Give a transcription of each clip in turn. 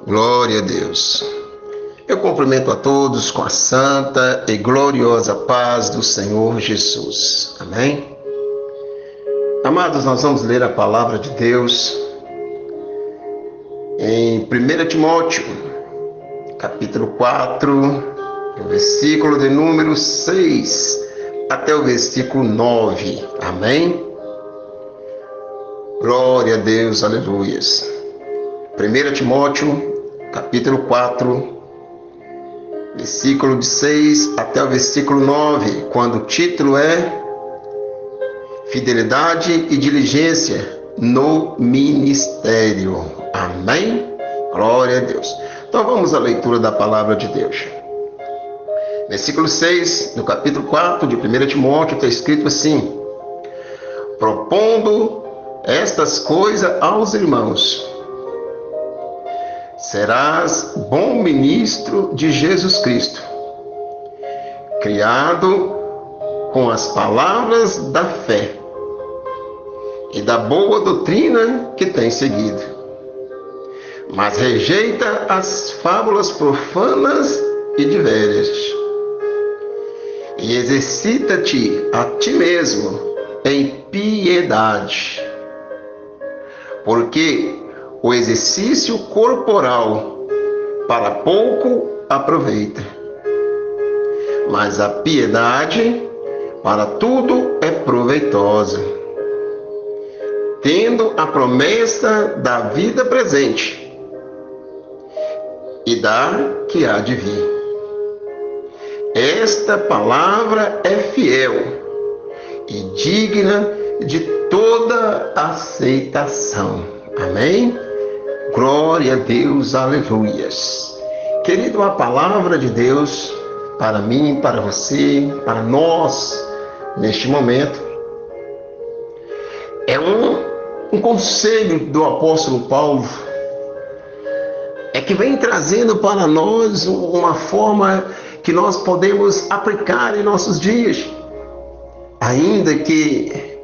Glória a Deus. Eu cumprimento a todos com a santa e gloriosa paz do Senhor Jesus. Amém? Amados, nós vamos ler a palavra de Deus em 1 Timóteo, capítulo 4, versículo de número 6 até o versículo 9. Amém? Glória a Deus, aleluias. 1 Timóteo, capítulo 4, versículo de 6 até o versículo 9, quando o título é Fidelidade e Diligência no Ministério. Amém? Glória a Deus. Então vamos à leitura da palavra de Deus. Versículo 6, no capítulo 4 de 1 Timóteo, está escrito assim: propondo estas coisas aos irmãos, serás bom ministro de Jesus Cristo, criado com as palavras da fé e da boa doutrina que tens seguido. Mas rejeita as fábulas profanas e de velhas, e exercita-te a ti mesmo em piedade, porque o exercício corporal para pouco aproveita, mas a piedade para tudo é proveitosa, tendo a promessa da vida presente e da que há de vir. Esta palavra é fiel e digna de toda aceitação. Amém? Glória a Deus, aleluias. Querido, a palavra de Deus para mim, para você, para nós, neste momento, é um conselho do apóstolo Paulo, é que vem trazendo para nós uma forma que nós podemos aplicar em nossos dias, ainda que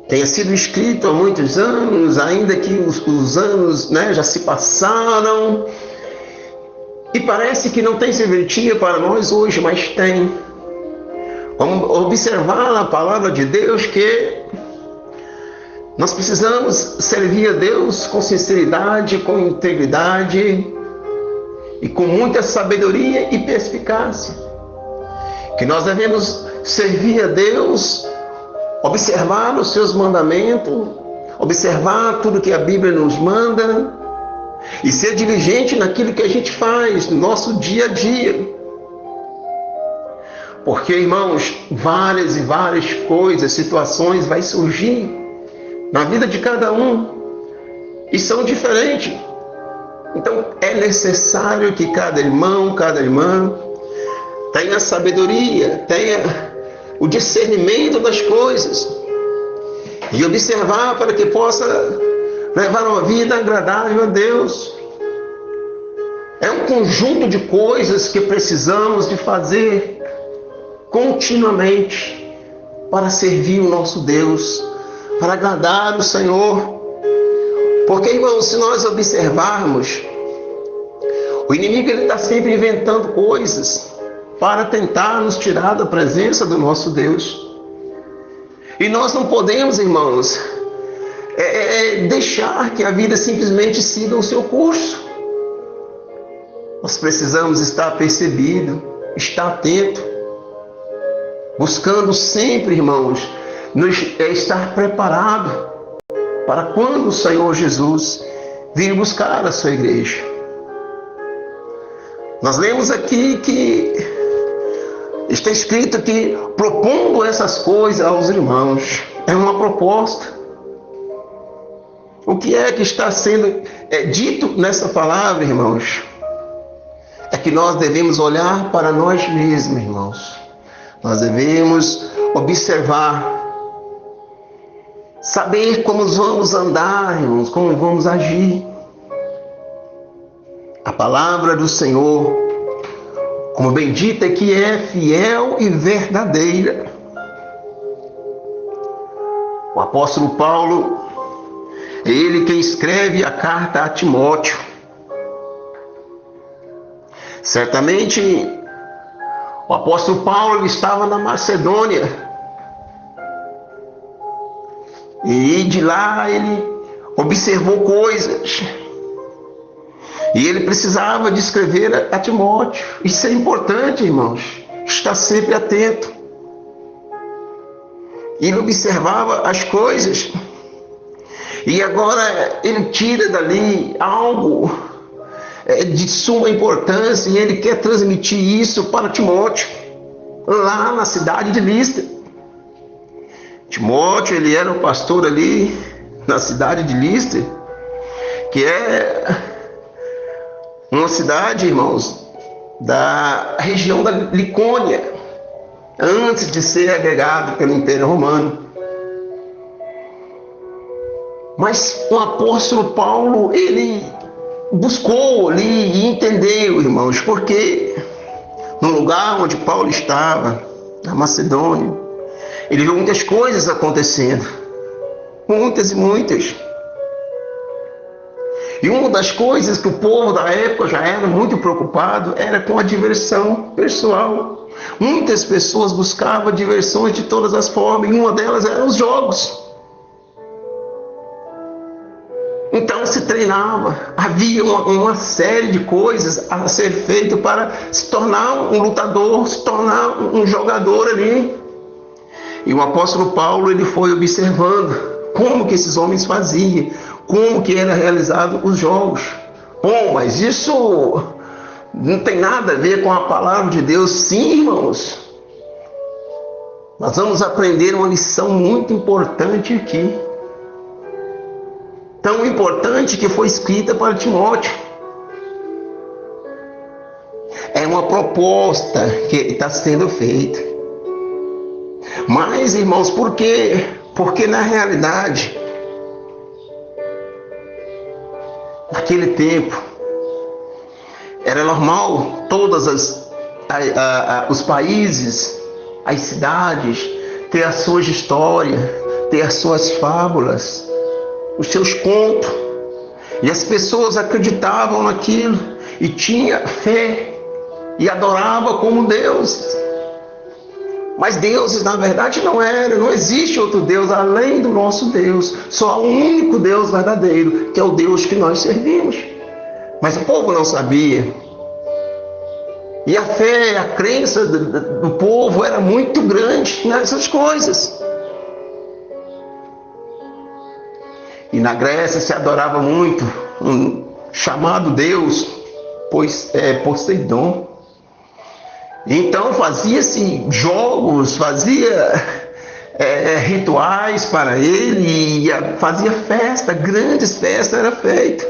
tenha sido escrito há muitos anos, ainda que os anos já se passaram, e parece que não tem serventia para nós hoje, mas tem. Vamos observar na palavra de Deus que nós precisamos servir a Deus com sinceridade, com integridade e com muita sabedoria e perspicácia. Que nós devemos servir a Deus, observar os seus mandamentos, observar tudo que a Bíblia nos manda e ser diligente naquilo que a gente faz no nosso dia a dia. Porque, irmãos, várias e várias coisas, situações vai surgir na vida de cada um e são diferentes. Então é necessário que cada irmão, cada irmã tenha sabedoria, tenha o discernimento das coisas e observar para que possa levar uma vida agradável a Deus. É um conjunto de coisas que precisamos de fazer continuamente para servir o nosso Deus, para agradar o Senhor. Porque, irmãos, se nós observarmos, o inimigo está sempre inventando coisas para tentar nos tirar da presença do nosso Deus. E nós não podemos, irmãos, deixar que a vida simplesmente siga o seu curso. Nós precisamos estar percebido, estar atento, buscando sempre, irmãos, estar preparado para quando o Senhor Jesus vir buscar a sua igreja. Nós lemos aqui que está escrito que propondo essas coisas aos irmãos, é uma proposta. O que é que está sendo dito nessa palavra, irmãos? É que nós devemos olhar para nós mesmos, irmãos. Nós devemos observar, saber como vamos andar, irmãos, como vamos agir. A palavra do Senhor, como bem dita, é que é fiel e verdadeira. O apóstolo Paulo, ele que escreve a carta a Timóteo, Certamente o apóstolo Paulo estava na Macedônia e de lá ele observou coisas e ele precisava de escrever a Timóteo. Isso é importante, irmãos, estar sempre atento. Ele observava as coisas e agora ele tira dali algo de suma importância e ele quer transmitir isso para Timóteo, lá na cidade de Listra. Timóteo, ele era um pastor ali na cidade de Listra, que é uma cidade, irmãos, da região da Licônia, antes de ser agregado pelo Império Romano. Mas o apóstolo Paulo, ele buscou ali e entendeu, irmãos, porque no lugar onde Paulo estava, na Macedônia, ele viu muitas coisas acontecendo, muitas e muitas. E uma das coisas que o povo da época já era muito preocupado era com a diversão pessoal. Muitas pessoas buscavam diversões de todas as formas, e uma delas eram os jogos. Então se treinava, havia uma série de coisas a ser feito para se tornar um lutador, se tornar um jogador ali. E o apóstolo Paulo, ele foi observando como que esses homens faziam, como que era realizado os jogos. Bom, mas isso não tem nada a ver com a palavra de Deus. Sim, irmãos, nós vamos aprender uma lição muito importante aqui. Tão importante que foi escrita para Timóteo. É uma proposta que está sendo feita. Mas, irmãos, por quê? Porque na realidade, naquele tempo, era normal todos os países, as cidades, ter a sua história, ter as suas fábulas, os seus contos, e as pessoas acreditavam naquilo e tinha fé e adorava como deuses. Mas deuses na verdade não existe outro Deus além do nosso Deus, só há um único Deus verdadeiro, que é o Deus que nós servimos. Mas o povo não sabia, e a fé, a crença do povo era muito grande nessas coisas. E na Grécia se adorava muito um chamado Deus, Poseidon. Então fazia-se jogos, fazia rituais para ele, e fazia festa, grandes festas eram feitas.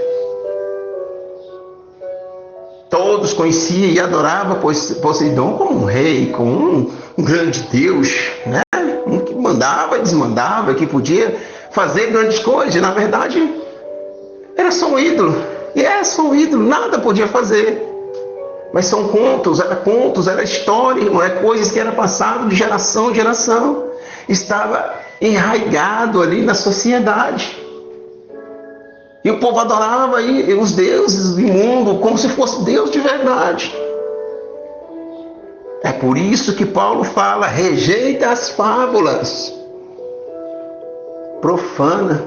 Todos conheciam e adoravam Poseidon como um rei, como um grande Deus, né? Um que mandava e desmandava, que podia fazer grandes coisas. Na verdade, era só um ídolo. E é só um ídolo, nada podia fazer. Mas são contos, era história, irmão, é coisas que era passado de geração em geração. Estava enraizado ali na sociedade. E o povo adorava aí os deuses do mundo como se fosse Deus de verdade. É por isso que Paulo fala: rejeita as fábulas. Profana.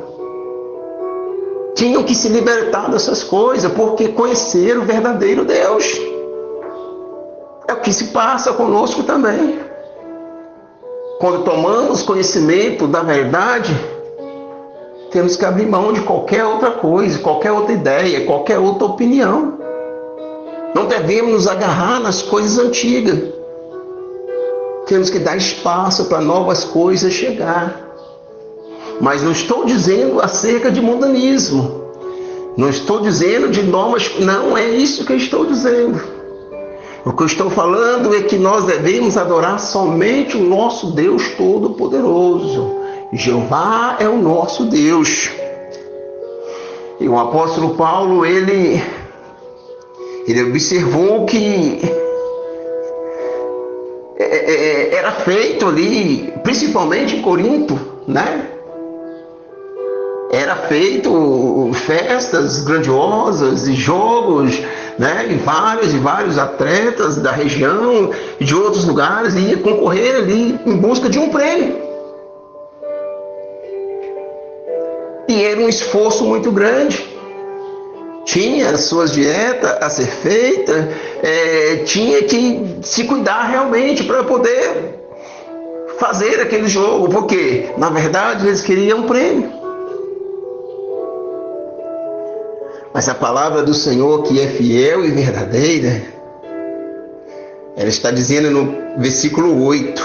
Tinham que se libertar dessas coisas, porque conheceram o verdadeiro Deus. É o que se passa conosco também. Quando tomamos conhecimento da verdade, temos que abrir mão de qualquer outra coisa, qualquer outra ideia, qualquer outra opinião. Não devemos nos agarrar nas coisas antigas. Temos que dar espaço para novas coisas chegar. Mas não estou dizendo acerca de mundanismo. Não estou dizendo de normas. Não é isso que eu estou dizendo. O que eu estou falando é que nós devemos adorar somente o nosso Deus Todo-Poderoso. Jeová é o nosso Deus. E o apóstolo Paulo, ele observou que era feito ali, principalmente em Corinto, né? Era feito festas grandiosas e jogos né? E vários atletas da região e de outros lugares iam concorrer ali em busca de um prêmio. E era um esforço muito grande. Tinha as suas dietas a ser feita, tinha que se cuidar realmente para poder fazer aquele jogo, porque na verdade eles queriam um prêmio. Mas a palavra do Senhor, que é fiel e verdadeira, ela está dizendo no versículo 8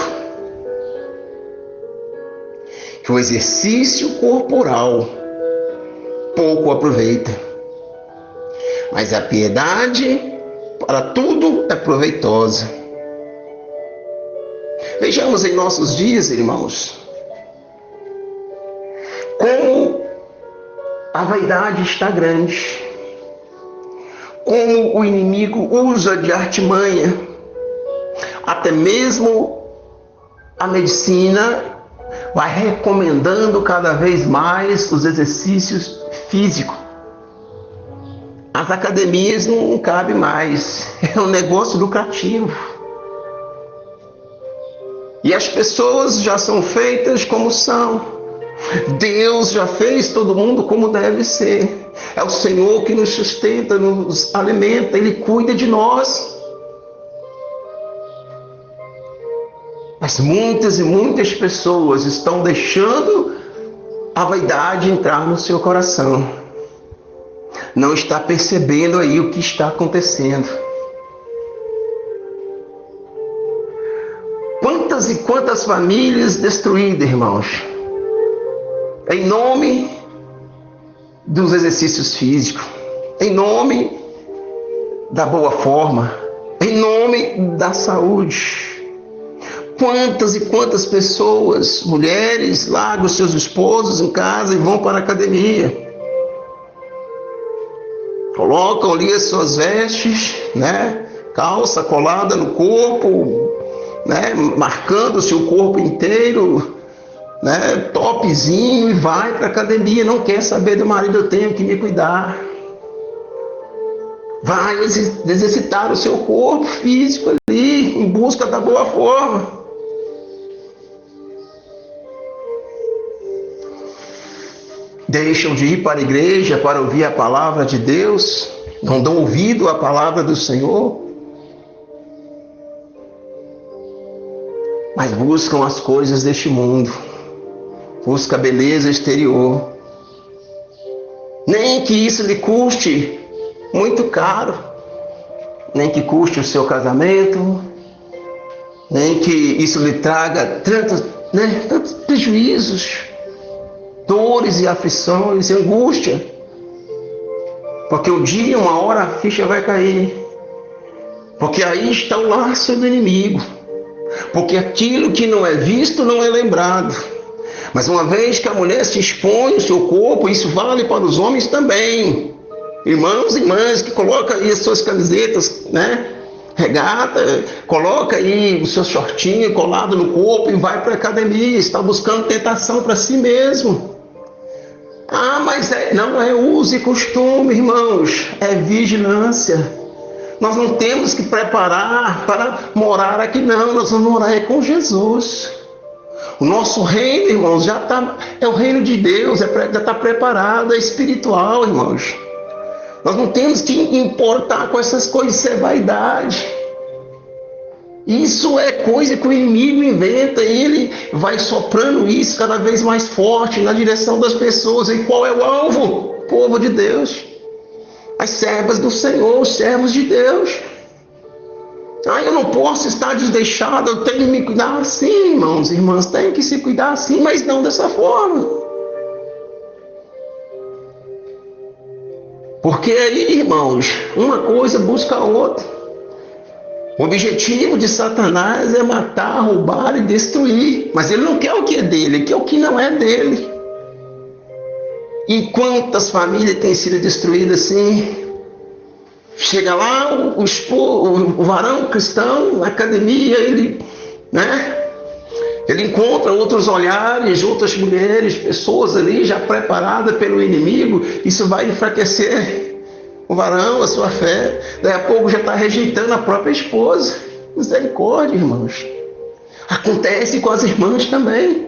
que o exercício corporal pouco aproveita, mas a piedade para tudo é proveitosa. Vejamos em nossos dias, irmãos, como a vaidade está grande, como o inimigo usa de artimanha, até mesmo a medicina vai recomendando cada vez mais os exercícios físicos. As academias não cabem mais, é um negócio lucrativo. E as pessoas já são feitas como são. Deus já fez todo mundo como deve ser. É o Senhor que nos sustenta, nos alimenta, Ele cuida de nós. Mas muitas e muitas pessoas estão deixando a vaidade entrar no seu coração. Não está percebendo aí o que está acontecendo. Quantas e quantas famílias destruídas, irmãos, em nome dos exercícios físicos, em nome da boa forma, em nome da saúde. Quantas e quantas pessoas, mulheres, largam seus esposos em casa e vão para a academia. Colocam ali as suas vestes, né? Calça colada no corpo, né? Marcando o seu corpo inteiro, né? Topzinho, e vai para a academia. Não quer saber do marido, eu tenho que me cuidar. Vai exercitar o seu corpo físico ali, em busca da boa forma. Deixam de ir para a igreja para ouvir a palavra de Deus, não dão ouvido à palavra do Senhor, mas buscam as coisas deste mundo, buscam a beleza exterior. Nem que isso lhe custe muito caro, nem que custe o seu casamento, nem que isso lhe traga tantos prejuízos, dores e aflições e angústia, porque um dia, uma hora, a ficha vai cair, porque aí está o laço do inimigo, porque aquilo que não é visto não é lembrado. Mas uma vez que a mulher se expõe o seu corpo, isso vale para os homens também, irmãos e irmãs que colocam aí as suas camisetas, né, regata, coloca aí o seu shortinho colado no corpo e vai para a academia, está buscando tentação para si mesmo. Mas não é uso e costume, irmãos, é vigilância. Nós não temos que preparar para morar aqui, não, nós vamos morar com Jesus. O nosso reino, irmãos, já está, é o reino de Deus, já está preparado, é espiritual, irmãos. Nós não temos que importar com essas coisas, isso é vaidade. Isso é coisa que o inimigo inventa, ele vai soprando isso cada vez mais forte na direção das pessoas. E qual é o alvo? O povo de Deus. As servas do Senhor, os servos de Deus. Eu não posso estar desleixado, eu tenho que me cuidar assim, irmãos e irmãs, tenho que se cuidar assim, mas não dessa forma. Porque aí, irmãos, uma coisa busca a outra. O objetivo de Satanás é matar, roubar e destruir. Mas ele não quer o que é dele, ele quer o que não é dele. E quantas famílias têm sido destruídas assim? Chega lá o varão cristão na academia, ele encontra outros olhares, outras mulheres, pessoas ali já preparadas pelo inimigo. Isso vai enfraquecer o varão, a sua fé. Daqui a pouco já está rejeitando a própria esposa. Misericórdia, irmãos. Acontece com as irmãs também.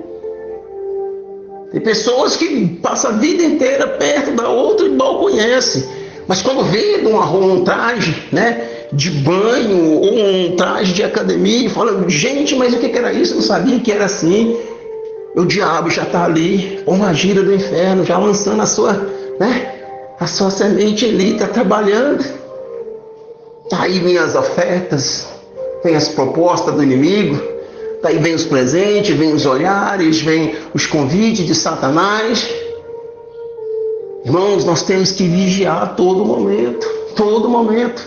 Tem pessoas que passam a vida inteira perto da outra e mal conhecem. Mas quando vê um traje, né, de banho ou um traje de academia, fala, gente, mas o que era isso? Eu não sabia que era assim. O diabo já está ali, uma gira do inferno, já lançando a sua semente ali, está trabalhando. Aí vem as ofertas, vem as propostas do inimigo, daí vem os presentes, vem os olhares, vem os convites de Satanás. Irmãos, nós temos que vigiar a todo momento, todo momento.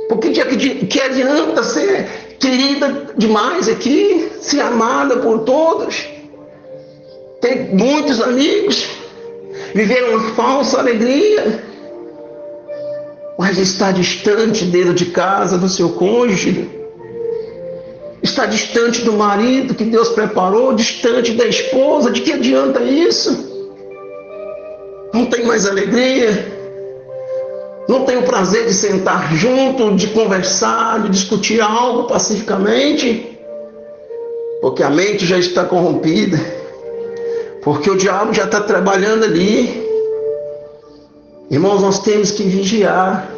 Porque que adianta ser querida demais aqui, ser amada por todos, ter muitos amigos, viver uma falsa alegria, mas estar distante dentro de casa, do seu cônjuge, estar distante do marido que Deus preparou, distante da esposa, de que adianta isso? Não tem mais alegria, não tem o prazer de sentar junto, de conversar, de discutir algo pacificamente, porque a mente já está corrompida, porque o diabo já está trabalhando ali. Irmãos, nós temos que vigiar.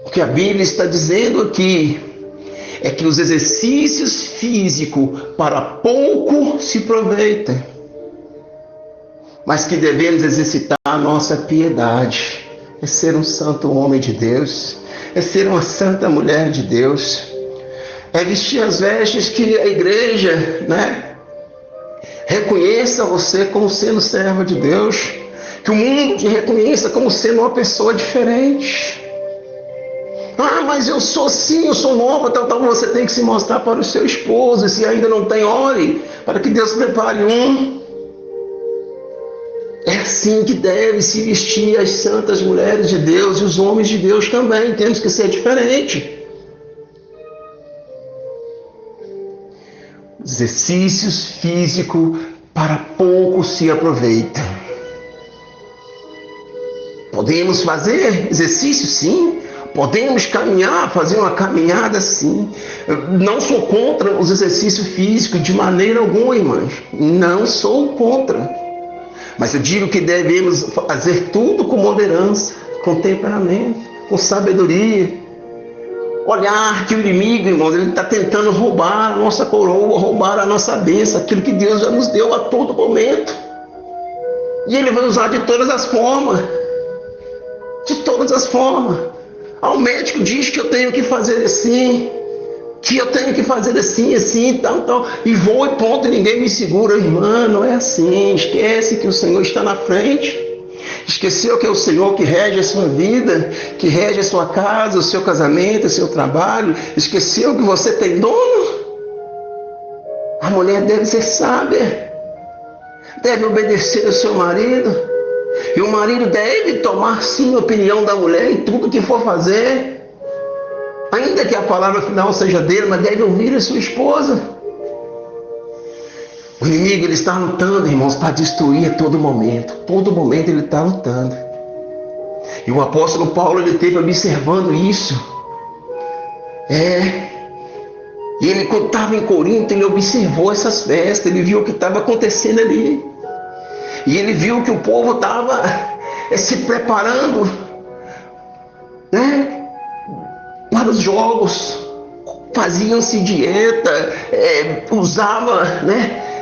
O que a Bíblia está dizendo aqui é que os exercícios físicos para pouco se aproveitam, mas que devemos exercitar a nossa piedade. É ser um santo homem de Deus, é ser uma santa mulher de Deus, é vestir as vestes que a igreja, reconheça você como sendo servo de Deus, que o mundo te reconheça como sendo uma pessoa diferente. Mas eu sou sim, eu sou nova, tal, você tem que se mostrar para o seu esposo, e se ainda não tem, ore, para que Deus prepare um. É assim que deve se vestir as santas mulheres de Deus e os homens de Deus também. Temos que ser diferentes. Exercícios físicos para pouco se aproveitam. Podemos fazer exercício, sim. Podemos caminhar, fazer uma caminhada, sim. Não sou contra os exercícios físicos de maneira alguma, irmãos. Não sou contra. Mas eu digo que devemos fazer tudo com moderância, com temperamento, com sabedoria. Olhar que o inimigo, irmãos, ele está tentando roubar a nossa coroa, roubar a nossa bênção, aquilo que Deus já nos deu a todo momento. E ele vai usar de todas as formas. De todas as formas. O médico diz que eu tenho que fazer assim, que eu tenho que fazer assim, tal, e vou e ponto, ninguém me segura. Irmã, não é assim. Esquece que o Senhor está na frente. Esqueceu que é o Senhor que rege a sua vida, que rege a sua casa, o seu casamento, o seu trabalho. Esqueceu que você tem dono. A mulher deve ser sábia, deve obedecer ao seu marido, e o marido deve tomar sim a opinião da mulher em tudo que for fazer. Ainda que a palavra final seja dele, mas deve ouvir a sua esposa. O inimigo, ele está lutando, irmãos, para destruir a todo momento. Todo momento ele está lutando. E o apóstolo Paulo, ele esteve observando isso. E ele, quando estava em Corinto, ele observou essas festas, ele viu o que estava acontecendo ali. E ele viu que o povo estava se preparando, para os jogos, faziam-se dieta, usava,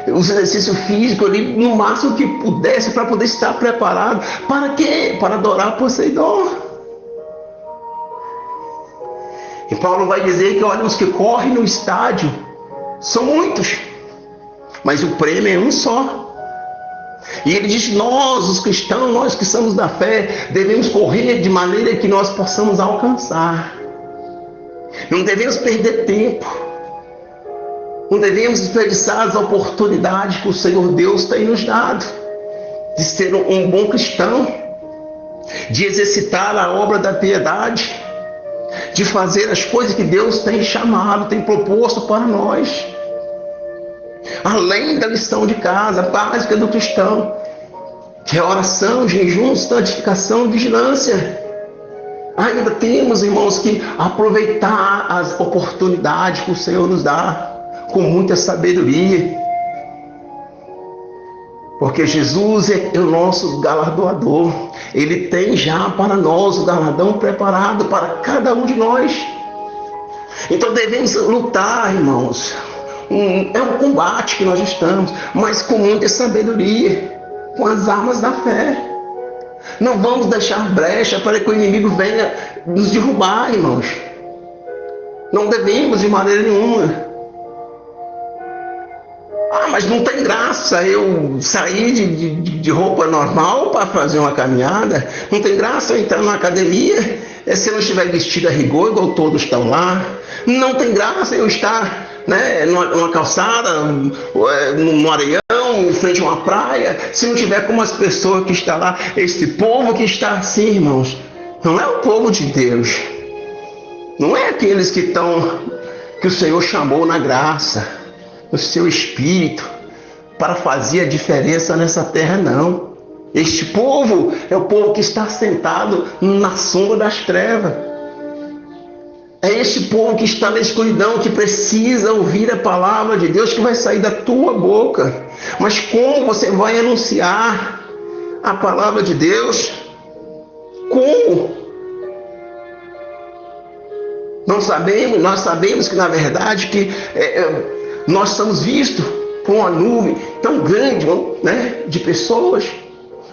os exercícios físicos ali, no máximo que pudesse, para poder estar preparado. Para quê? Para adorar Poseidon. E Paulo vai dizer que, olha, os que correm no estádio são muitos, mas o prêmio é um só. E ele diz, nós, os cristãos, nós que somos da fé, devemos correr de maneira que nós possamos alcançar. Não devemos perder tempo. Não devemos desperdiçar as oportunidades que o Senhor Deus tem nos dado de ser um bom cristão, de exercitar a obra da piedade, de fazer as coisas que Deus tem chamado, tem proposto para nós. Além da lição de casa básica do cristão. que é oração, jejum, santificação, vigilância. Ainda temos, irmãos, que aproveitar as oportunidades que o Senhor nos dá com muita sabedoria. Porque Jesus é o nosso galardoador. Ele tem já para nós o galardão preparado para cada um de nós. Então devemos lutar, irmãos. É um combate que nós estamos, mas com muita sabedoria, com as armas da fé. Não vamos deixar brecha para que o inimigo venha nos derrubar, irmãos. Não devemos de maneira nenhuma. Mas não tem graça eu sair de roupa normal para fazer uma caminhada. Não tem graça eu entrar na academia se eu não estiver vestido a rigor, igual todos estão lá. Não tem graça eu estar, né, numa calçada, no areião, em frente a uma praia, se não tiver como as pessoas que estão lá. Esse povo que está assim, irmãos, não é o povo de Deus. Não é aqueles que o Senhor chamou na graça, o seu Espírito, para fazer a diferença nessa terra, não. Este povo é o povo que está sentado na sombra das trevas. É este povo que está na escuridão, que precisa ouvir a palavra de Deus que vai sair da tua boca. Mas como você vai anunciar a palavra de Deus? Como? Nós sabemos que na verdade que nós somos vistos por uma nuvem tão grande, né, de pessoas.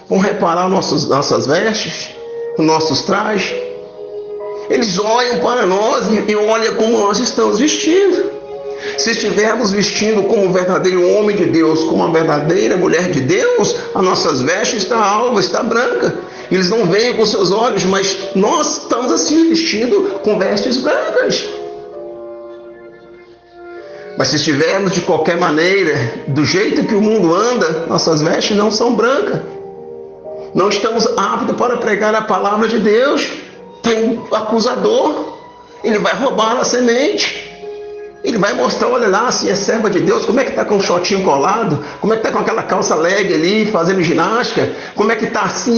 Vão reparar nossas vestes, os nossos trajes. Eles olham para nós e olham como nós estamos vestindo. Se estivermos vestindo como um verdadeiro homem de Deus, como uma verdadeira mulher de Deus, as nossas vestes estão alvas, está branca. Eles não veem com seus olhos, mas nós estamos assim vestidos com vestes brancas. Mas se estivermos de qualquer maneira, do jeito que o mundo anda, nossas vestes não são brancas. Não estamos aptos para pregar a palavra de Deus. Tem um acusador, ele vai roubar a semente. Ele vai mostrar, olha lá, se é serva de Deus, como é que está com o shortinho colado, como é que está com aquela calça leg ali, fazendo ginástica, como é que está assim,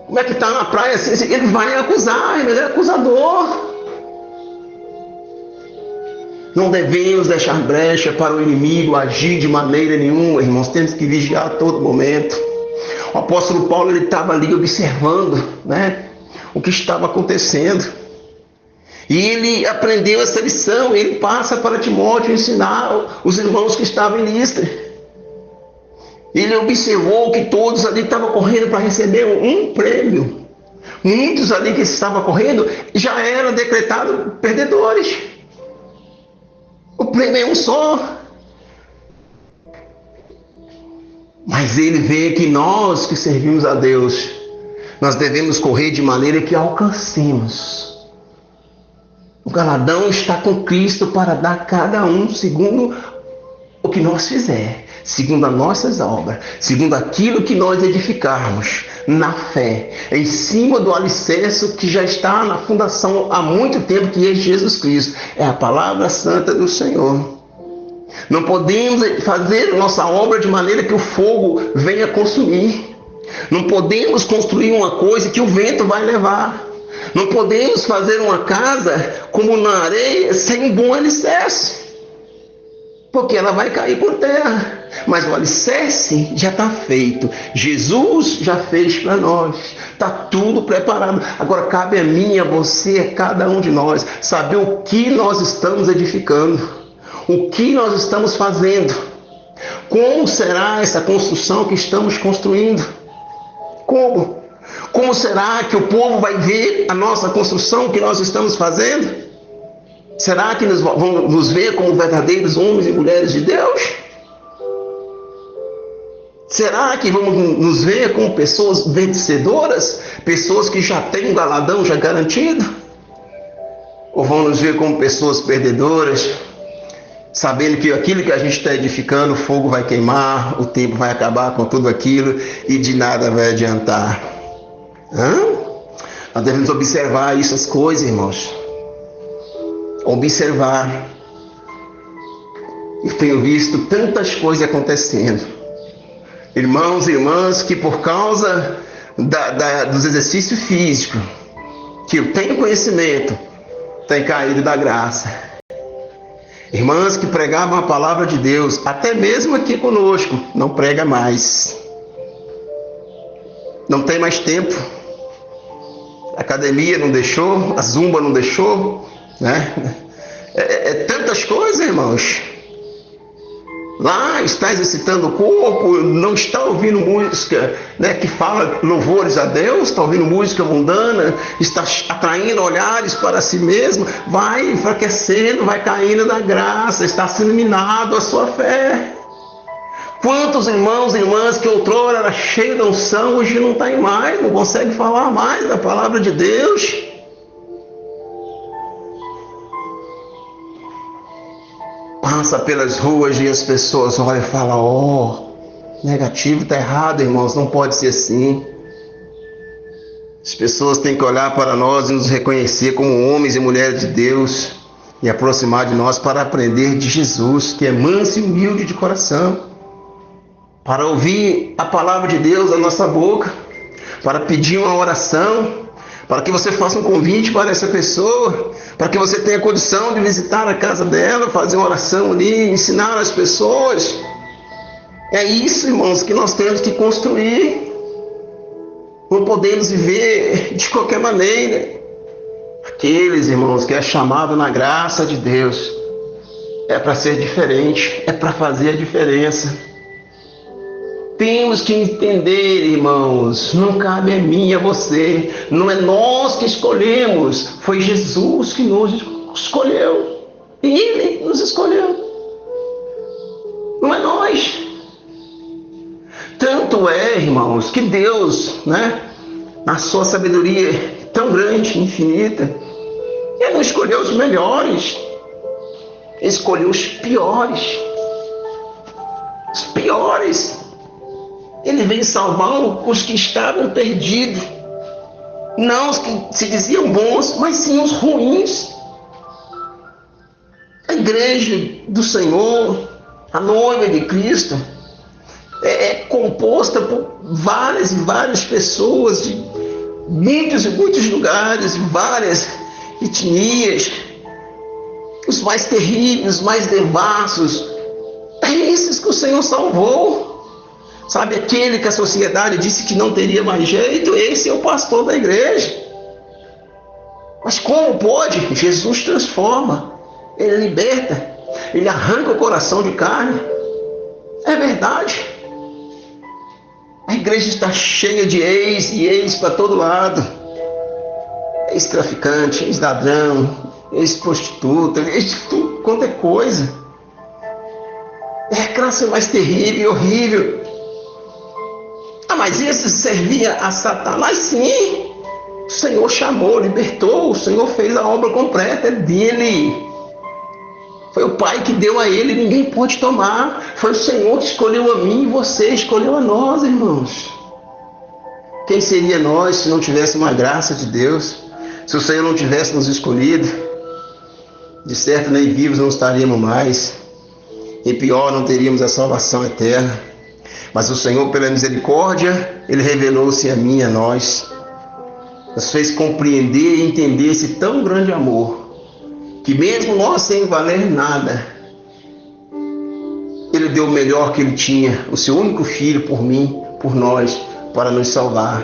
como é que está na praia assim. Ele vai acusar, ele é acusador. Não devemos deixar brecha para o inimigo agir de maneira nenhuma, irmãos. Temos que vigiar a todo momento. O apóstolo Paulo, ele estava ali observando, né, o que estava acontecendo. E ele aprendeu essa lição. Ele passa para Timóteo ensinar os irmãos que estavam em Listra. Ele observou que todos ali estavam correndo para receber um prêmio. Muitos ali que estavam correndo já eram decretados perdedores. O prêmio é um só. Mas ele vê que nós que servimos a Deus, nós devemos correr de maneira que alcancemos. O galardão está com Cristo para dar a cada um segundo o que nós fizer, segundo as nossas obras, segundo aquilo que nós edificarmos na fé, em cima do alicerce que já está na fundação há muito tempo, que é Jesus Cristo, é a palavra santa do Senhor. Não podemos fazer nossa obra de maneira que o fogo venha consumir. Não podemos construir uma coisa que o vento vai levar. Não podemos fazer uma casa como na areia sem um bom alicerce, porque ela vai cair por terra. Mas o alicerce já está feito. Jesus já fez para nós. Está tudo preparado. Agora cabe a mim, a você, a cada um de nós, saber o que nós estamos edificando, o que nós estamos fazendo, como será essa construção que estamos construindo. Como será que o povo vai ver a nossa construção que nós estamos fazendo? Será que vão nos ver como verdadeiros homens e mulheres de Deus? Será que vamos nos ver como pessoas vencedoras? Pessoas que já têm um galardão já garantido? Ou vão nos ver como pessoas perdedoras, sabendo que aquilo que a gente está edificando, o fogo vai queimar, o tempo vai acabar com tudo aquilo e de nada vai adiantar? Nós devemos observar essas coisas, irmãos. Observar. Eu tenho visto tantas coisas acontecendo, Irmãos e irmãs que por causa dos exercícios físicos, que eu tenho conhecimento, têm caído da graça. Irmãs que pregavam a palavra de Deus, até mesmo aqui conosco, não prega mais. Não tem mais tempo. A academia não deixou, a zumba não deixou, né? Tantas coisas, irmãos. Lá está exercitando o corpo, não está ouvindo música, né, que fala louvores a Deus, está ouvindo música mundana, está atraindo olhares para si mesmo, vai enfraquecendo, vai caindo da graça, está sendo minado a sua fé. Quantos irmãos e irmãs que outrora era cheio de unção, hoje não tem mais, não consegue falar mais da palavra de Deus. Passa pelas ruas e as pessoas olham e falam: negativo, está errado, irmãos, não pode ser assim. As pessoas têm que olhar para nós e nos reconhecer como homens e mulheres de Deus e aproximar de nós para aprender de Jesus, que é manso e humilde de coração, para ouvir a palavra de Deus da nossa boca, para pedir uma oração, para que você faça um convite para essa pessoa, para que você tenha condição de visitar a casa dela, fazer uma oração ali, ensinar as pessoas. É isso, irmãos, que nós temos que construir. Não podemos viver de qualquer maneira. Aqueles, irmãos, que é chamado na graça de Deus, é para ser diferente, é para fazer a diferença. Temos que entender, irmãos, não cabe a mim e a você, não é nós que escolhemos, foi Jesus que nos escolheu, Ele nos escolheu, não é nós. Tanto é, irmãos, que Deus, né, na sua sabedoria tão grande, infinita, Ele não escolheu os melhores, Ele escolheu os piores. Os piores. Ele veio salvar os que estavam perdidos. Não os que se diziam bons, mas sim os ruins. A igreja do Senhor, a noiva de Cristo, é composta por várias e várias pessoas de muitos e muitos lugares, de várias etnias, os mais terríveis, os mais devassos. É esses que o Senhor salvou. Sabe, aquele que a sociedade disse que não teria mais jeito, esse é o pastor da igreja. Mas como pode? Jesus transforma, Ele liberta, Ele arranca o coração de carne. É verdade. A igreja está cheia de ex e ex para todo lado. Ex-traficante, ex-ladrão, ex-prostituta, ex tudo quanto é coisa. É a classe mais terrível e horrível. Mas esse servia a Satanás? Sim. O Senhor chamou, libertou, o Senhor fez a obra completa, é dele. Foi o Pai que deu a ele, ninguém pode tomar. Foi o Senhor que escolheu a mim e você escolheu a nós, irmãos. Quem seria nós se não tivesse uma graça de Deus? Se o Senhor não tivesse nos escolhido? De certo, nem vivos não estaríamos mais. E pior, não teríamos a salvação eterna. Mas o Senhor, pela misericórdia, Ele revelou-se a mim e a nós. Nos fez compreender e entender esse tão grande amor, que mesmo nós sem valer nada, Ele deu o melhor que Ele tinha, o seu único filho por mim, por nós, para nos salvar.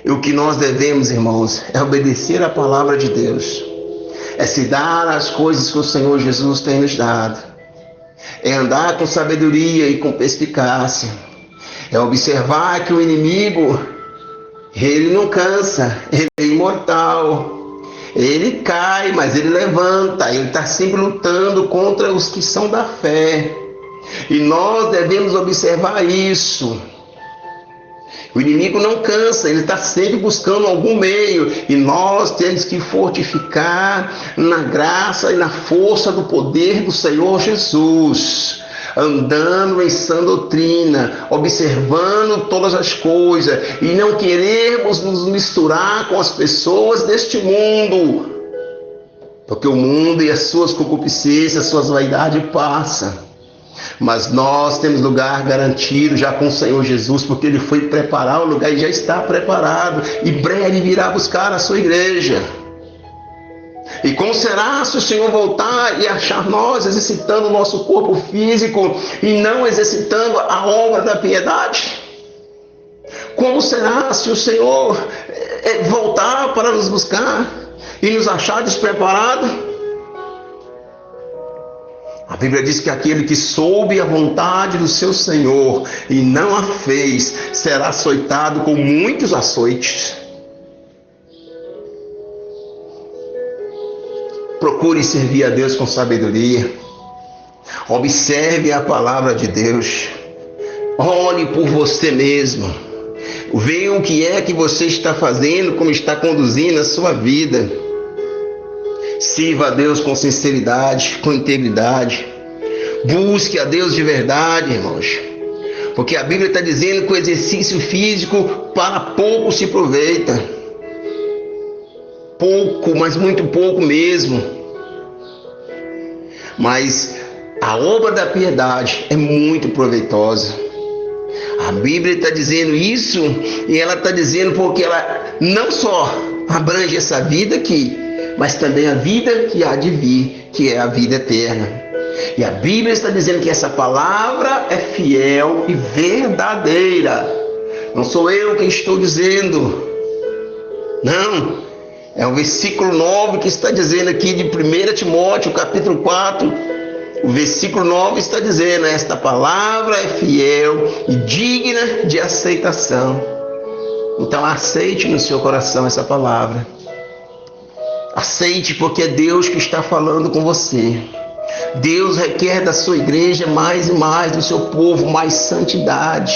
E o que nós devemos, irmãos, é obedecer à palavra de Deus, é se dar as coisas que o Senhor Jesus tem nos dado, é andar com sabedoria e com perspicácia, é observar que o inimigo, ele não cansa, ele é imortal, ele cai, mas ele levanta, ele está sempre lutando contra os que são da fé, e nós devemos observar isso. O inimigo não cansa, ele está sempre buscando algum meio, e nós temos que fortificar na graça e na força do poder do Senhor Jesus, andando em sã doutrina, observando todas as coisas, e não queremos nos misturar com as pessoas deste mundo, porque o mundo e as suas concupiscências, as suas vaidades passam. Mas nós temos lugar garantido já com o Senhor Jesus, porque Ele foi preparar o lugar e já está preparado. E breve virá buscar a sua igreja. E como será se o Senhor voltar e achar nós exercitando o nosso corpo físico e não exercitando a obra da piedade? Como será se o Senhor voltar para nos buscar e nos achar despreparados? A Bíblia diz que aquele que soube a vontade do seu Senhor e não a fez, será açoitado com muitos açoites. Procure servir a Deus com sabedoria. Observe a palavra de Deus. Olhe por você mesmo. Veja o que é que você está fazendo, como está conduzindo a sua vida. Sirva a Deus com sinceridade, com integridade. Busque a Deus de verdade, irmãos. Porque a Bíblia está dizendo que o exercício físico para pouco se aproveita. Pouco, mas muito pouco mesmo. Mas a obra da piedade é muito proveitosa. A Bíblia está dizendo isso, e ela está dizendo porque ela não só abrange essa vida aqui, mas também a vida que há de vir, que é a vida eterna. E a Bíblia está dizendo que essa palavra é fiel e verdadeira. Não sou eu quem estou dizendo. Não. É o versículo 9 que está dizendo aqui de 1 Timóteo, capítulo 4. O versículo 9 está dizendo: esta palavra é fiel e digna de aceitação. Então aceite no seu coração essa palavra. Aceite, porque é Deus que está falando com você. Deus requer da sua igreja mais e mais, do seu povo, mais santidade.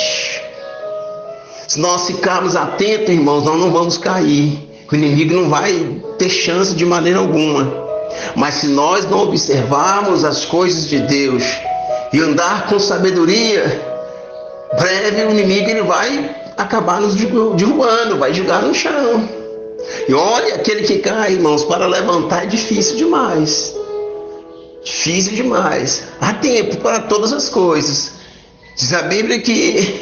Se nós ficarmos atentos, irmãos, nós não vamos cair. O inimigo não vai ter chance de maneira alguma. Mas se nós não observarmos as coisas de Deus e andar com sabedoria, breve o inimigo ele vai acabar nos derrubando, vai jogar no chão. E olha, aquele que cai, irmãos, para levantar é difícil demais. Difícil demais. Há tempo para todas as coisas. Diz a Bíblia que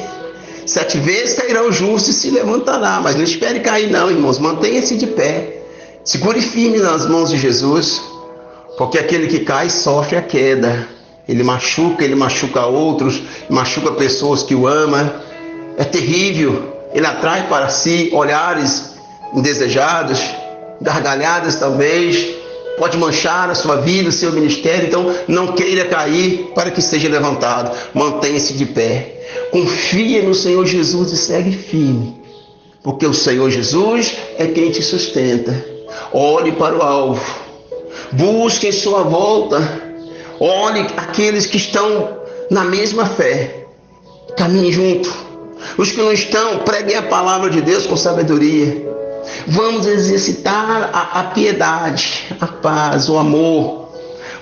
7 vezes cairá o justo e se levantará. Mas não espere cair não, irmãos. Mantenha-se de pé. Segure firme nas mãos de Jesus. Porque aquele que cai sofre a queda. Ele machuca outros, machuca pessoas que o amam. É terrível. Ele atrai para si olhares indesejados, gargalhadas talvez. Pode manchar a sua vida, o seu ministério. Então não queira cair para que seja levantado. Mantenha-se de pé. Confia no Senhor Jesus e segue firme. Porque o Senhor Jesus é quem te sustenta. Olhe para o alvo. Busque em sua volta. Olhe aqueles que estão na mesma fé. Caminhe junto. Os que não estão, preguem a palavra de Deus com sabedoria. Vamos exercitar a piedade, a paz, o amor.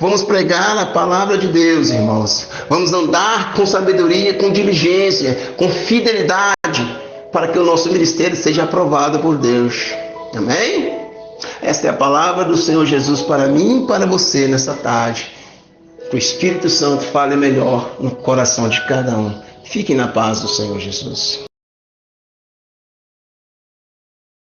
Vamos pregar a palavra de Deus, irmãos. Vamos andar com sabedoria, com diligência, com fidelidade, para que o nosso ministério seja aprovado por Deus. Amém? Esta é a palavra do Senhor Jesus para mim e para você nessa tarde. Que o Espírito Santo fale melhor no coração de cada um. Fiquem na paz do Senhor Jesus.